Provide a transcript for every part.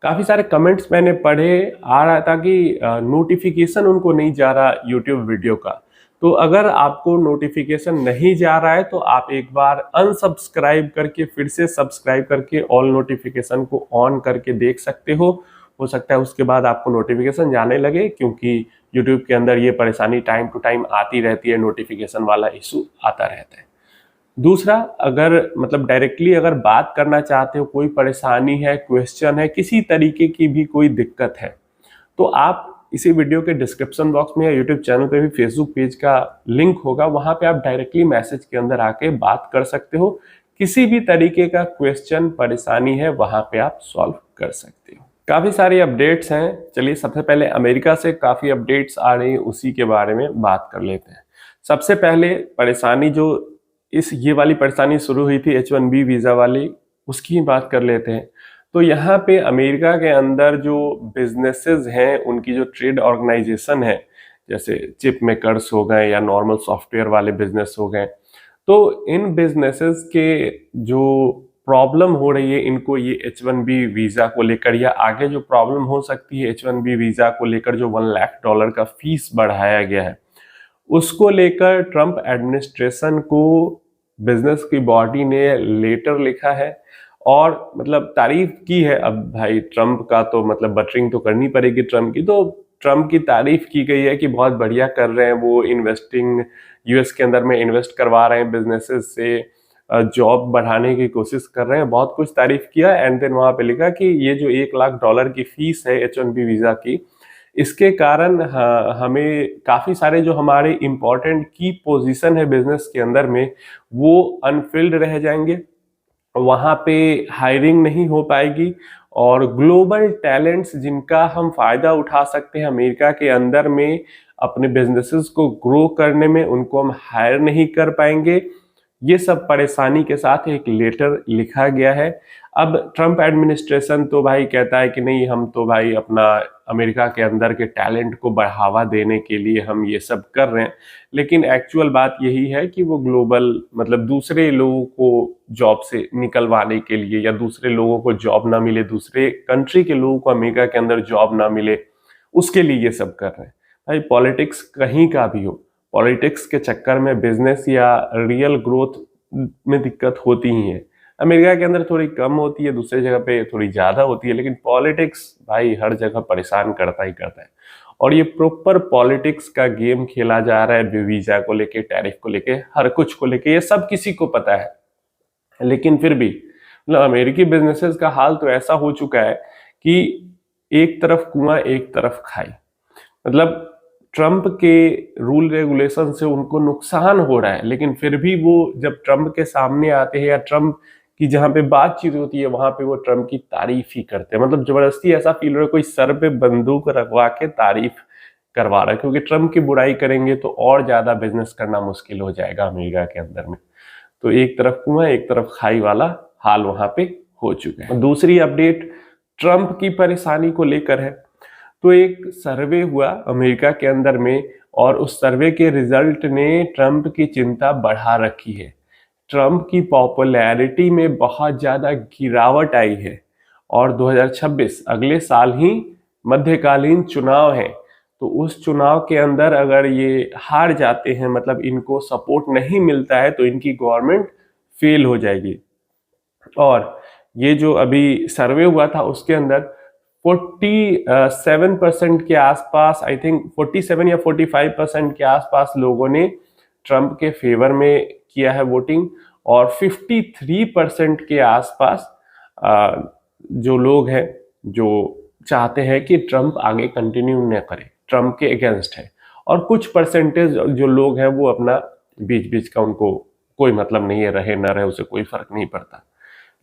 काफ़ी सारे कमेंट्स मैंने पढ़े, आ रहा था कि नोटिफिकेशन उनको नहीं जा रहा यूट्यूब वीडियो का। तो अगर आपको नोटिफिकेशन नहीं जा रहा है तो आप एक बार अनसब्सक्राइब करके फिर से सब्सक्राइब करके ऑल नोटिफिकेशन को ऑन करके देख सकते हो सकता है उसके बाद आपको नोटिफिकेशन जाने लगे, क्योंकि यूट्यूब के अंदर ये परेशानी टाइम टू टाइम आती रहती है, नोटिफिकेशन वाला इशू आता रहता है। दूसरा, अगर मतलब डायरेक्टली अगर बात करना चाहते हो, कोई परेशानी है, क्वेश्चन है, किसी तरीके की भी कोई दिक्कत है, तो आप इसी वीडियो के डिस्क्रिप्शन बॉक्स में या यूट्यूब चैनल पे भी फेसबुक पेज का लिंक होगा, वहां पे आप डायरेक्टली मैसेज के अंदर आके बात कर सकते हो। किसी भी तरीके का क्वेश्चन परेशानी है वहां पे आप सॉल्व कर सकते हो। काफी सारी अपडेट्स हैं। चलिए सबसे पहले अमेरिका से काफी अपडेट्स आ रही हैं, उसी के बारे में बात कर लेते हैं। सबसे पहले परेशानी जो ये वाली परेशानी शुरू हुई थी H1B वीजा वाली, उसकी ही बात कर लेते हैं। तो यहाँ पे अमेरिका के अंदर जो बिजनेसेस हैं, उनकी जो ट्रेड ऑर्गेनाइजेशन है, जैसे चिप मेकर्स हो गए या नॉर्मल सॉफ्टवेयर वाले बिजनेस हो गए, तो इन बिजनेसेस के जो प्रॉब्लम हो रही है इनको ये H1B वीजा को लेकर, या आगे जो प्रॉब्लम हो सकती है H1B वीजा को लेकर, जो $1 लाख का फीस बढ़ाया गया है, उसको लेकर ट्रंप एडमिनिस्ट्रेशन को बिजनेस की बॉडी ने लेटर लिखा है और मतलब तारीफ की है। अब भाई ट्रंप का तो मतलब बटरिंग तो करनी पड़ेगी ट्रंप की, तो ट्रंप की तारीफ की गई है कि बहुत बढ़िया कर रहे हैं वो, इन्वेस्टिंग यूएस के अंदर में इन्वेस्ट करवा रहे हैं, बिजनेसेस से जॉब बढ़ाने की कोशिश कर रहे हैं, बहुत कुछ तारीफ किया। एंड देन वहां पे लिखा कि ये जो $1 लाख की फीस है H1B वीजा की, इसके कारण हमें काफ़ी सारे जो हमारे इम्पोर्टेंट की पोजीशन है बिजनेस के अंदर में, वो अनफिल्ड रह जाएंगे, वहाँ पे हायरिंग नहीं हो पाएगी, और ग्लोबल टैलेंट्स जिनका हम फायदा उठा सकते हैं अमेरिका के अंदर में अपने बिजनेसेस को ग्रो करने में, उनको हम हायर नहीं कर पाएंगे। ये सब परेशानी के साथ एक लेटर लिखा गया है। अब ट्रंप एडमिनिस्ट्रेशन तो भाई कहता है कि नहीं, हम तो भाई अपना अमेरिका के अंदर के टैलेंट को बढ़ावा देने के लिए हम ये सब कर रहे हैं, लेकिन एक्चुअल बात यही है कि वो ग्लोबल मतलब दूसरे लोगों को जॉब से निकलवाने के लिए, या दूसरे लोगों को जॉब ना मिले, दूसरे कंट्री के लोगों को अमेरिका के अंदर जॉब ना मिले, उसके लिए ये सब कर रहे हैं। भाई पॉलिटिक्स कहीं का भी हो, पॉलिटिक्स के चक्कर में बिजनेस या रियल ग्रोथ में दिक्कत होती ही है। अमेरिका के अंदर थोड़ी कम होती है, दूसरी जगह पे थोड़ी ज्यादा होती है, लेकिन पॉलिटिक्स भाई हर जगह परेशान करता ही करता है। और ये प्रॉपर पॉलिटिक्स का गेम खेला जा रहा है, वीजा को लेके, टैरिफ को लेके, हर कुछ को लेके, ये सब किसी को पता है। लेकिन फिर भी मतलब अमेरिकी बिजनेसेस का हाल तो ऐसा हो चुका है कि एक तरफ कुआं एक तरफ खाई। मतलब ट्रंप के रूल रेगुलेशन से उनको नुकसान हो रहा है, लेकिन फिर भी वो जब ट्रंप के सामने आते हैं या ट्रंप की जहां पे बातचीत होती है वहां पे वो ट्रंप की तारीफ ही करते हैं। मतलब जबरदस्ती ऐसा फील हो रहा है कोई सर पे बंदूक रखवा के तारीफ करवा रहा है, क्योंकि ट्रंप की बुराई करेंगे तो और ज्यादा बिजनेस करना मुश्किल हो जाएगा अमेरिका के अंदर में। तो एक तरफ कुआं एक तरफ खाई वाला हाल वहां पे हो चुका है। दूसरी अपडेट ट्रंप की परेशानी को लेकर है। तो एक सर्वे हुआ अमेरिका के अंदर में, और उस सर्वे के रिजल्ट ने ट्रंप की चिंता बढ़ा रखी है। ट्रंप की पॉपुलैरिटी में बहुत ज्यादा गिरावट आई है, और 2026 अगले साल ही मध्यकालीन चुनाव है। तो उस चुनाव के अंदर अगर ये हार जाते हैं, मतलब इनको सपोर्ट नहीं मिलता है, तो इनकी गवर्नमेंट फेल हो जाएगी। और ये जो अभी सर्वे हुआ था उसके अंदर 47% के आसपास, आई थिंक 47 या 45% के आसपास लोगों ने ट्रंप के फेवर में किया है वोटिंग, और 53% के आसपास जो लोग हैं जो चाहते हैं कि ट्रंप आगे कंटिन्यू न करे, ट्रंप के अगेंस्ट है। और कुछ परसेंटेज जो लोग हैं वो अपना बीच बीच का, उनको कोई मतलब नहीं है, रहे ना रहे उसे कोई फर्क नहीं पड़ता।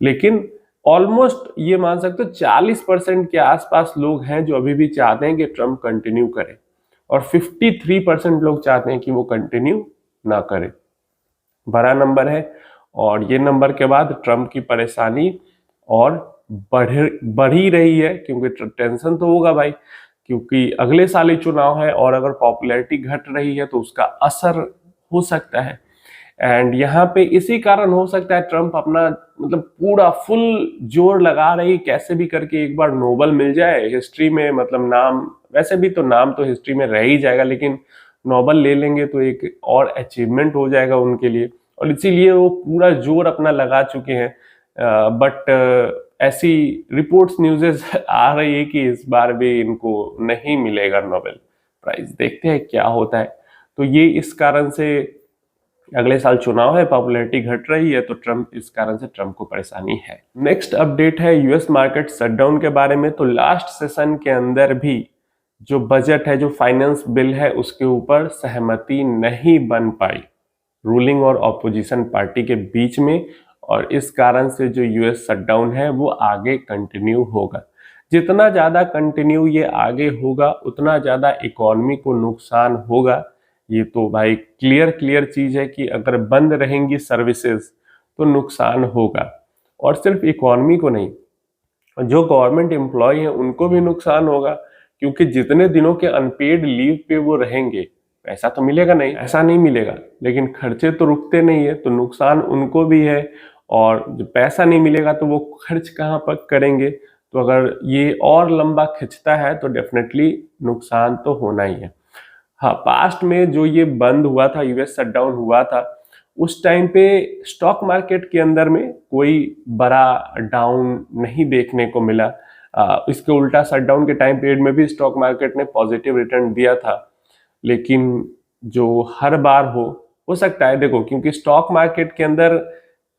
लेकिन ऑलमोस्ट ये मान सकते हो 40% के आसपास लोग हैं जो अभी भी चाहते हैं कि ट्रंप कंटिन्यू करे, और 53% लोग चाहते हैं कि वो कंटिन्यू ना करे। बड़ा नंबर है, और ये नंबर के बाद ट्रंप की परेशानी और बढ़ ही रही है, क्योंकि टेंशन तो होगा भाई, क्योंकि अगले साल ही चुनाव है, और अगर पॉपुलैरिटी घट रही है तो उसका असर हो सकता है। एंड यहाँ पे इसी कारण हो सकता है ट्रम्प अपना मतलब पूरा फुल जोर लगा रही कैसे भी करके एक बार नोबेल मिल जाए हिस्ट्री में, मतलब नाम वैसे भी तो नाम तो हिस्ट्री में रह ही जाएगा, लेकिन नोबेल ले लेंगे तो एक और अचीवमेंट हो जाएगा उनके लिए, और इसीलिए वो पूरा जोर अपना लगा चुके हैं। बट ऐसी रिपोर्ट्स न्यूज़ेस आ रही है कि इस बार भी इनको नहीं मिलेगा नोबेल प्राइज, देखते हैं क्या होता है। तो ये इस कारण से अगले साल चुनाव है, पॉपुलैरिटी घट रही है, तो ट्रम्प इस कारण से ट्रम्प को परेशानी है। नेक्स्ट अपडेट है यूएस मार्केट शटडाउन के बारे में। तो लास्ट सेशन के अंदर भी जो बजट है, जो फाइनेंस बिल है, उसके ऊपर सहमति नहीं बन पाई रूलिंग और ऑपोजिशन पार्टी के बीच में, और इस कारण से जो यूएस शटडाउन है वो आगे कंटिन्यू होगा। जितना ज़्यादा कंटिन्यू ये आगे होगा उतना ज़्यादा इकोनॉमी को नुकसान होगा। ये तो भाई क्लियर चीज़ है कि अगर बंद रहेंगी सर्विसेज तो नुकसान होगा, और सिर्फ इकोनॉमी को नहीं, जो गवर्नमेंट एम्प्लॉय हैं उनको भी नुकसान होगा, क्योंकि जितने दिनों के अनपेड लीव पे वो रहेंगे पैसा तो मिलेगा नहीं, ऐसा नहीं मिलेगा, लेकिन खर्चे तो रुकते नहीं है, तो नुकसान उनको भी है। और जब पैसा नहीं मिलेगा तो वो खर्च कहाँ पर करेंगे, तो अगर ये और लंबा खिंचता है तो डेफिनेटली नुकसान तो होना ही है। हाँ, पास्ट में जो ये बंद हुआ था, यूएस शटडाउन हुआ था, उस टाइम पे स्टॉक मार्केट के अंदर में कोई बड़ा डाउन नहीं देखने को मिला। इसके उल्टा शटडाउन के टाइम पीरियड में भी स्टॉक मार्केट ने पॉजिटिव रिटर्न दिया था। लेकिन जो हर बार हो सकता है, देखो क्योंकि स्टॉक मार्केट के अंदर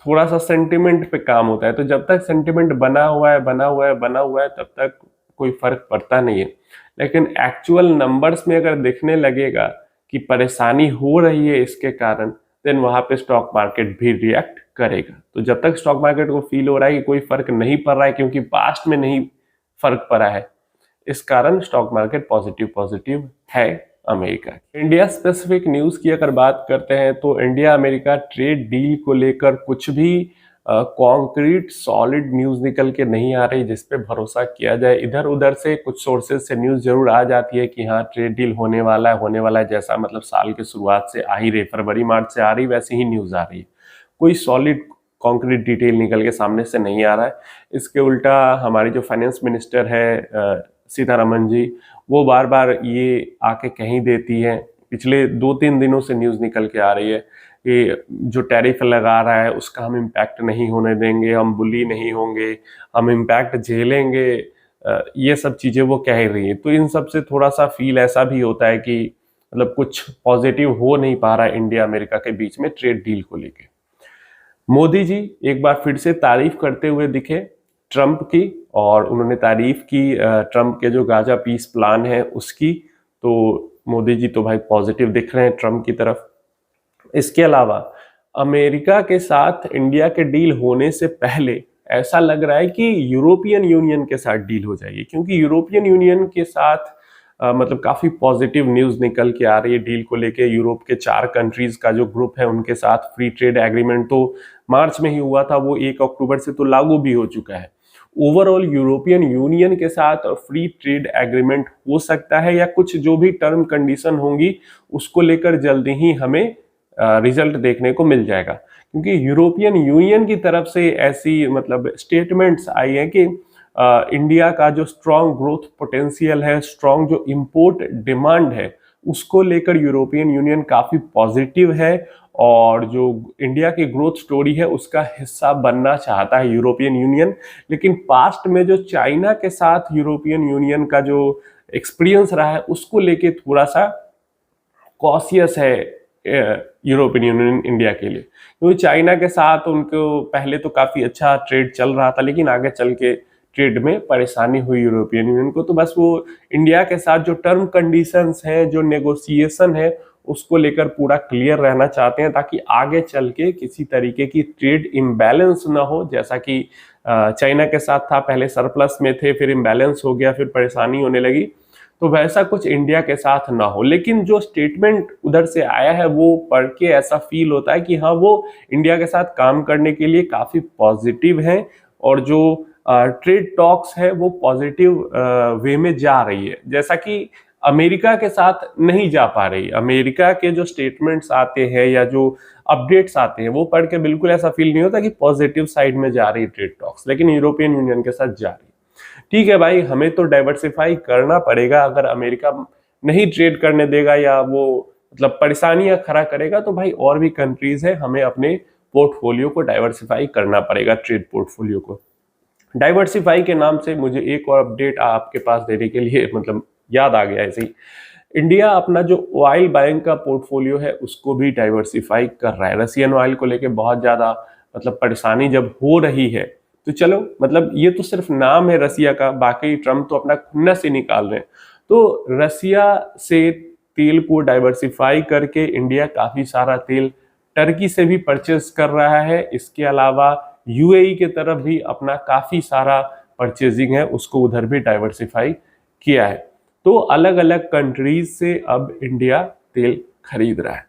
थोड़ा सा सेंटिमेंट पे काम होता है, तो जब तक सेंटिमेंट बना हुआ है तब तक कोई फर्क पड़ता नहीं है। लेकिन एक्चुअल नंबर्स में अगर दिखने लगेगा कि परेशानी हो रही है इसके कारण, देन वहां पे स्टॉक मार्केट भी रिएक्ट करेगा। तो जब तक स्टॉक मार्केट को फील हो रहा है कि कोई फर्क नहीं पड़ रहा है, क्योंकि पास्ट में नहीं फर्क पड़ा है, इस कारण स्टॉक मार्केट पॉजिटिव है अमेरिका। इंडिया स्पेसिफिक न्यूज की अगर बात करते हैं तो इंडिया अमेरिका ट्रेड डील को लेकर कुछ भी कॉन्क्रीट सॉलिड न्यूज निकल के नहीं आ रही जिस पे भरोसा किया जाए। इधर उधर से कुछ सोर्सेज से न्यूज जरूर आ जाती है कि हाँ ट्रेड डील होने वाला है, जैसा मतलब साल के शुरुआत से आ ही रही, फरवरी मार्च से आ रही, वैसी ही न्यूज आ रही है। कोई सॉलिड कॉन्क्रीट डिटेल निकल के सामने से नहीं आ रहा है। इसके उल्टा हमारी जो फाइनेंस मिनिस्टर है सीतारमन जी, वो बार बार ये आके कहीं देती है, पिछले 2-3 दिनों से न्यूज़ निकल के आ रही है कि जो टैरिफ लगा रहा है उसका हम इम्पैक्ट नहीं होने देंगे, हम बुली नहीं होंगे, हम इम्पैक्ट झेलेंगे, ये सब चीज़ें वो कह रही है। तो इन सब से थोड़ा सा फील ऐसा भी होता है कि मतलब कुछ पॉजिटिव हो नहीं पा रहा है इंडिया अमेरिका के बीच में ट्रेड डील को लेके। मोदी जी एक बार फिर से तारीफ करते हुए दिखे ट्रम्प की, और उन्होंने तारीफ की ट्रम्प के जो गाजा पीस प्लान है उसकी। तो मोदी जी तो भाई पॉजिटिव दिख रहे हैं ट्रम्प की तरफ। इसके अलावा अमेरिका के साथ इंडिया के डील होने से पहले ऐसा लग रहा है कि यूरोपियन यूनियन के साथ डील हो जाएगी, क्योंकि यूरोपियन यूनियन के साथ मतलब काफी पॉजिटिव न्यूज निकल के आ रही है डील को लेके। यूरोप के 4 कंट्रीज का जो ग्रुप है उनके साथ फ्री ट्रेड एग्रीमेंट तो मार्च में ही हुआ था, वो 1 अक्टूबर से तो लागू भी हो चुका है। ओवरऑल यूरोपियन यूनियन के साथ फ्री ट्रेड एग्रीमेंट हो सकता है, या कुछ जो भी टर्म कंडीशन होंगी उसको लेकर जल्दी ही हमें रिजल्ट देखने को मिल जाएगा। क्योंकि यूरोपियन यूनियन की तरफ से ऐसी मतलब स्टेटमेंट्स आई है कि इंडिया का जो स्ट्रॉन्ग ग्रोथ पोटेंशियल है, स्ट्रॉन्ग जो इंपोर्ट डिमांड है, उसको लेकर यूरोपियन यूनियन काफी पॉजिटिव है, और जो इंडिया की ग्रोथ स्टोरी है उसका हिस्सा बनना चाहता है यूरोपियन यूनियन। लेकिन पास्ट में जो चाइना के साथ यूरोपियन यूनियन का जो एक्सपीरियंस रहा है उसको लेके थोड़ा सा कॉशियस है यूरोपियन यूनियन इंडिया के लिए, क्योंकि चाइना के साथ उनको पहले तो काफी अच्छा ट्रेड चल रहा था, लेकिन आगे चल के ट्रेड में परेशानी हुई यूरोपियन यूनियन को। तो बस वो इंडिया के साथ जो टर्म कंडीशंस हैं, जो नेगोशिएशन है, उसको लेकर पूरा क्लियर रहना चाहते हैं, ताकि आगे चल के किसी तरीके की ट्रेड इम्बैलेंस ना हो। जैसा कि चाइना के साथ था, पहले सरप्लस में थे, फिर इम्बैलेंस हो गया, फिर परेशानी होने लगी, तो वैसा कुछ इंडिया के साथ ना हो। लेकिन जो स्टेटमेंट उधर से आया है वो पढ़ के ऐसा फील होता है कि हाँ वो इंडिया के साथ काम करने के लिए काफी पॉजिटिव है, और जो ट्रेड टॉक्स है वो पॉजिटिव वे में जा रही है। जैसा कि अमेरिका के साथ नहीं जा पा रही। अमेरिका के जो स्टेटमेंट्स आते हैं या जो अपडेट्स आते हैं वो पढ़ के बिल्कुल ऐसा फील नहीं होता कि पॉजिटिव साइड में जा रही ट्रेड टॉक्स, लेकिन यूरोपियन यूनियन के साथ जा रही। ठीक है भाई, हमें तो डाइवर्सिफाई करना पड़ेगा। अगर अमेरिका नहीं ट्रेड करने देगा या वो मतलब परेशानियां खड़ा करेगा तो भाई और भी कंट्रीज है, हमें अपने पोर्टफोलियो को डाइवर्सिफाई करना पड़ेगा, ट्रेड पोर्टफोलियो को। डाइवर्सिफाई के नाम से मुझे एक और अपडेट आपके पास देने के लिए मतलब याद आ गया ऐसे ही। इंडिया अपना जो ऑयल बाइंग का पोर्टफोलियो है उसको भी डाइवर्सिफाई कर रहा है। रशियन ऑयल को लेके बहुत ज्यादा मतलब परेशानी जब हो रही है तो चलो मतलब ये तो सिर्फ नाम है रसिया का, बाकी ट्रम्प तो अपना खुन्नस ही निकाल रहे हैं। तो रसिया से तेल को डाइवर्सिफाई करके इंडिया काफी सारा तेल टर्की से भी परचेज कर रहा है। इसके अलावा यूएई के तरफ भी अपना काफी सारा परचेजिंग है, उसको उधर भी डाइवर्सिफाई किया है। तो अलग अलग कंट्रीज से अब इंडिया तेल खरीद रहा है।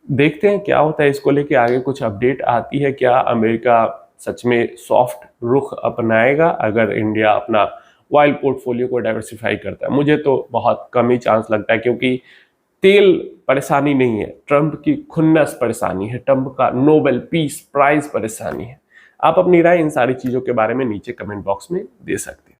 देखते हैं क्या होता है इसको लेके, आगे कुछ अपडेट आती है क्या, अमेरिका सच में सॉफ्ट रुख अपनाएगा अगर इंडिया अपना ऑयल पोर्टफोलियो को डाइवर्सिफाई करता है। मुझे तो बहुत कम ही चांस लगता है, क्योंकि तेल परेशानी नहीं है, ट्रंप की खुन्नस परेशानी है, ट्रंप का नोबेल पीस प्राइज परेशानी है। आप अपनी राय इन सारी चीजों के बारे में नीचे कमेंट बॉक्स में दे सकते हैं।